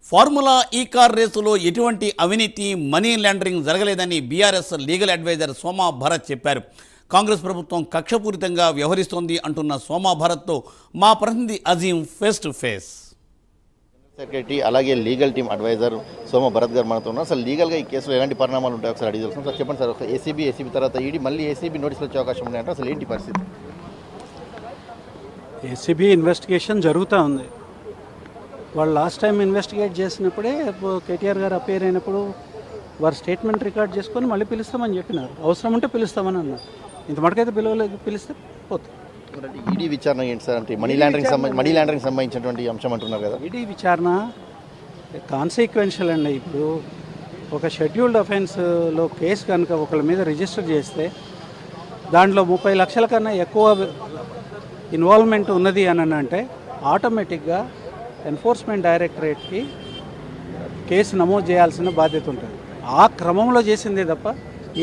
Formula ఈ car రేసులో ఎటువంటి అవినీతి మనీ లాండరింగ్ జరగలేదని BRS legal advisor Soma Bharat చెప్పారు. కాంగ్రెస్ ప్రభుత్వం కక్షపూరితంగా వ్యవహరిస్తోంది అంటున్న సోమా భరత్తో మా ప్రతినిధి Azeem face to face. Secretary అలాగే legal team advisor Soma Bharat గారు మనతో ఉన్నారు. అసలు లీగల్గా ఈ కేసులో ఎలాంటి పరిణామాలు ఉంటాయో ఒకసారి అడిగి తెలుసు సార్. చెప్పండి సార్, ఒక ఏసీబీ తర్వాత ఈడీ మళ్ళీ ఏసీబీ నోటీసులు వచ్చే అవకాశం ఉన్నాయంటే అసలు ఏంటి పరిస్థితి? ఏసీబీ ఇన్వెస్టిగేషన్ జరుగుతూ ఉంది. వాళ్ళు లాస్ట్ టైం ఇన్వెస్టిగేట్ చేసినప్పుడే కేటీఆర్ గారు అపేర్ అయినప్పుడు వారు స్టేట్మెంట్ రికార్డ్ చేసుకొని మళ్ళీ పిలుస్తామని చెప్పినారు. అవసరం ఉంటే పిలుస్తామని అన్నారు. ఇంత మటుకైతే పిలవలేదు, పిలిస్తే పోతుంది. ఈడీ విచారణ ఏంటి సార్? అంటే మనీ లాండరింగ్ సంబంధించినటువంటి అంశం అంటున్నారు కదా. ఈడీ విచారణ కాన్సిక్వెన్షియల్ అండి. ఇప్పుడు ఒక షెడ్యూల్డ్ అఫెన్స్లో కేసు కనుక ఒకళ్ళ మీద రిజిస్టర్ చేస్తే దాంట్లో 30 లక్షల కన్నా ఎక్కువ ఇన్వాల్వ్మెంట్ ఉన్నది అని అంటే ఆటోమేటిక్గా ఎన్ఫోర్స్మెంట్ డైరెక్టరేట్కి కేసు నమోదు చేయాల్సిన బాధ్యత ఉంటుంది. ఆ క్రమంలో చేసిందే తప్ప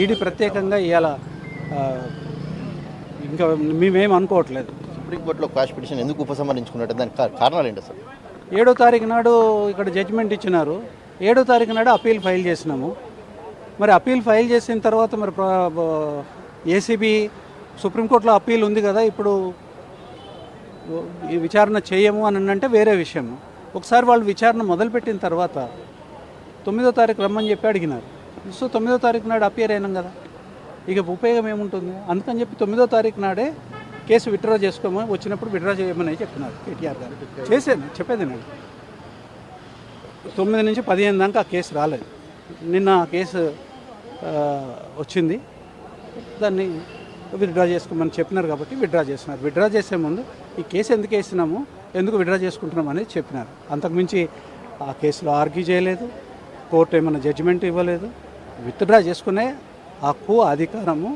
ఈడీ ప్రత్యేకంగా ఇవాళ ఇంకా మేమేం అనుకోవట్లేదు. సుప్రీంకోర్టులో క్వాష్ పిటిషన్ ఎందుకు ఉపసంహరించుకున్నట్టు దానికి కారణాలు ఏంటి సార్? 7వ తారీఖు నాడు ఇక్కడ జడ్జిమెంట్ ఇచ్చినారు. 7వ తారీఖు నాడు అప్పీల్ ఫైల్ చేసినాము. మరి అప్పీల్ ఫైల్ చేసిన తర్వాత మరి ఏసీబీ సుప్రీంకోర్టులో అప్పీల్ ఉంది కదా, ఇప్పుడు ఈ విచారణ చేయము అని అంటే వేరే విషయం. ఒకసారి వాళ్ళు విచారణ మొదలుపెట్టిన తర్వాత 9వ తారీఖు రమ్మని చెప్పి అడిగినారు. సో 9వ తారీఖు నాడు అపియర్ అయినాం కదా, ఇక ఉపయోగం ఏముంటుంది? అందుకని చెప్పి 9వ తారీఖు నాడే కేసు విత్డ్రా చేసుకోమని వచ్చినప్పుడు విత్డ్రా చేయమని చెప్పినారు కేటీఆర్ గారు. చేశాను, చెప్పేది నేను 9 నుంచి 15 దాకా ఆ కేసు రాలేదు. నిన్న ఆ కేసు వచ్చింది, దాన్ని విత్డ్రా చేసుకోమని చెప్పినారు కాబట్టి విత్డ్రా చేస్తున్నారు. విత్డ్రా చేసే ముందు ఈ కేసు ఎందుకు వేసినాము, ఎందుకు విత్డ్రా చేసుకుంటున్నాం అనేది చెప్పినారు. అంతకుమించి ఆ కేసులో ఆర్గ్యూ చేయలేదు, కోర్టు ఏమైనా జడ్జిమెంట్ ఇవ్వలేదు. విత్డ్రా చేసుకునే హక్కు అధికారము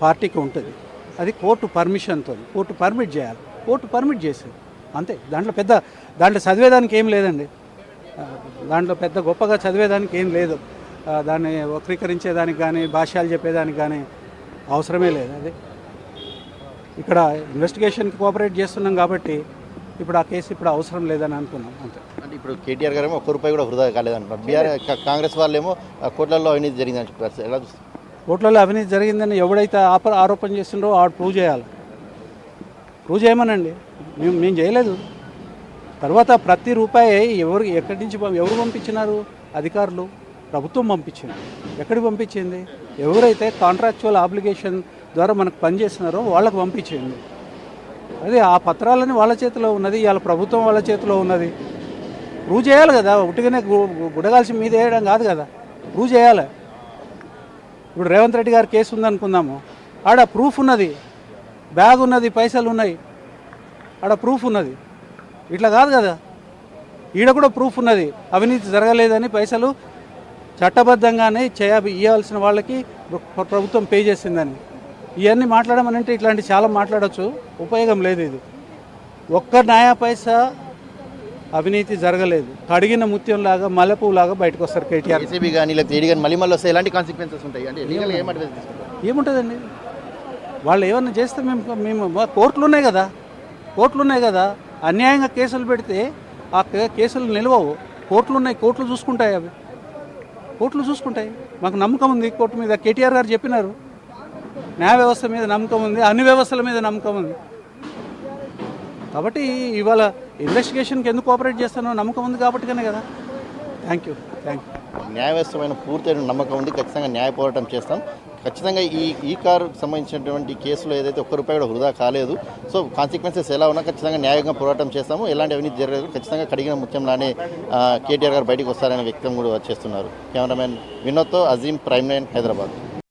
పార్టీకి ఉంటుంది. అది కోర్టు పర్మిషన్తో, కోర్టు పర్మిట్ చేయాలి. కోర్టు పర్మిట్ చేసింది అంతే. దాంట్లో చదివేదానికి ఏం లేదండి. దాంట్లో పెద్ద గొప్పగా చదివేదానికి ఏం లేదు. దాన్ని వక్రీకరించేదానికి కానీ భాష్యాలు చెప్పేదానికి కానీ అవసరమే లేదు. అది ఇక్కడ ఇన్వెస్టిగేషన్కి కోఆపరేట్ చేస్తున్నాం కాబట్టి ఇప్పుడు ఆ కేసు ఇప్పుడు అవసరం లేదని అనుకున్నాం అంతే. అంటే ఇప్పుడు కేటీఆర్ గారేమో ₹1 కూడా వృధా కాలేదంటున్నారు. కాంగ్రెస్ వాళ్ళేమో కోట్లలో అవినీతి జరిగిందని చెప్పారు. ఎలా చూస్తారు? కోట్లలో అవినీతి జరిగిందని ఎవడైతే ఆరోపణ చేసిండ్రో ఆడు ప్రూవ్ చేయాలి. ప్రూవ్ చేయమనండి. మేము చేయలేదు. తర్వాత ప్రతి రూపాయి ఎక్కడి నుంచి ఎవరు పంపించినారు? అధికారులు, ప్రభుత్వం పంపించింది. ఎక్కడికి పంపించింది? ఎవరైతే కాంట్రాక్చువల్ ఆబ్లిగేషన్ ద్వారా మనకు పనిచేస్తున్నారో వాళ్ళకు పంపించింది. అది ఆ పత్రాలని వాళ్ళ చేతిలో ఉన్నది, ఇవాళ ప్రభుత్వం వాళ్ళ చేతిలో ఉన్నది. ప్రూవ్ చేయాలి కదా, ఉట్టిగానే గుడగాల్సి మీద వేయడం కాదు కదా, ప్రూవ్ చేయాలి. ఇప్పుడు రేవంత్ రెడ్డి గారి కేసు ఉందనుకుందాము, ఆడ ప్రూఫ్ ఉన్నది, బ్యాగ్ ఉన్నది, పైసలు ఉన్నాయి, ఆడ ప్రూఫ్ ఉన్నది. ఇట్లా కాదు కదా, ఈడ కూడా ప్రూఫ్ ఉన్నది, అవినీతి జరగలేదని పైసలు చట్టబద్ధంగానే ఇవ్వాల్సిన వాళ్ళకి ప్రభుత్వం పే చేసిందని. ఇవన్నీ మాట్లాడమనంటే ఇట్లాంటి చాలా మాట్లాడచ్చు, ఉపయోగం లేదు. ఇది ఒక్క న్యాయ పైసా అవినీతి జరగలేదు. కడిగిన ముత్యంలాగా మల్లెపువ్వులాగా బయటకు వస్తారు కేటీఆర్. ఏసీబీ కానీ లేకపోతే ఈడీ కానీ మళ్ళీ వస్తే ఎలాంటి కాన్సిక్వెన్సెస్ ఉంటాయి? అంటే లీగల్గా ఏముంటుందండి? వాళ్ళు ఏమన్నా చేస్తే మేము కోర్టులు ఉన్నాయి కదా, అన్యాయంగా కేసులు పెడితే ఆ కేసులు నిలవవు. కోర్టులు ఉన్నాయి, కోర్టులు చూసుకుంటాయి. అవి కోర్టులు చూసుకుంటాయి. మాకు నమ్మకం ఉంది కోర్టు మీద. కేటీఆర్ గారు చెప్పినారు, న్యాయ వ్యవస్థ మీద నమ్మకం ఉంది, అన్ని వ్యవస్థల మీద నమ్మకం ఉంది. కాబట్టి ఇవాళ ఇన్వెస్టిగేషన్కి ఎందుకు కోఆపరేట్ చేస్తానో నమ్మకం ఉంది కాబట్టిగానే కదా. Thank you. న్యాయ వ్యవస్థ పైన పూర్తయిన నమ్మకం ఉంది. ఖచ్చితంగా న్యాయ పోరాటం చేస్తాం. ఖచ్చితంగా ఈ కారు సంబంధించినటువంటి కేసులో ఏదైతే ₹1 కూడా వృధా కాలేదు. సో కాన్సిక్వెన్సెస్ ఎలా ఉన్నా ఖచ్చితంగా న్యాయంగా పోరాటం చేస్తాము. ఎలాంటి అవినీతి జరగదు. ఖచ్చితంగా కడిగిన ముత్యంలానే కేటీఆర్ గారు బయటకు వస్తారనే వ్యక్తం కూడా చేస్తున్నారు. కెమెరామెన్ వినోద్తో అజీం, ప్రైమ్9 హైదరాబాద్.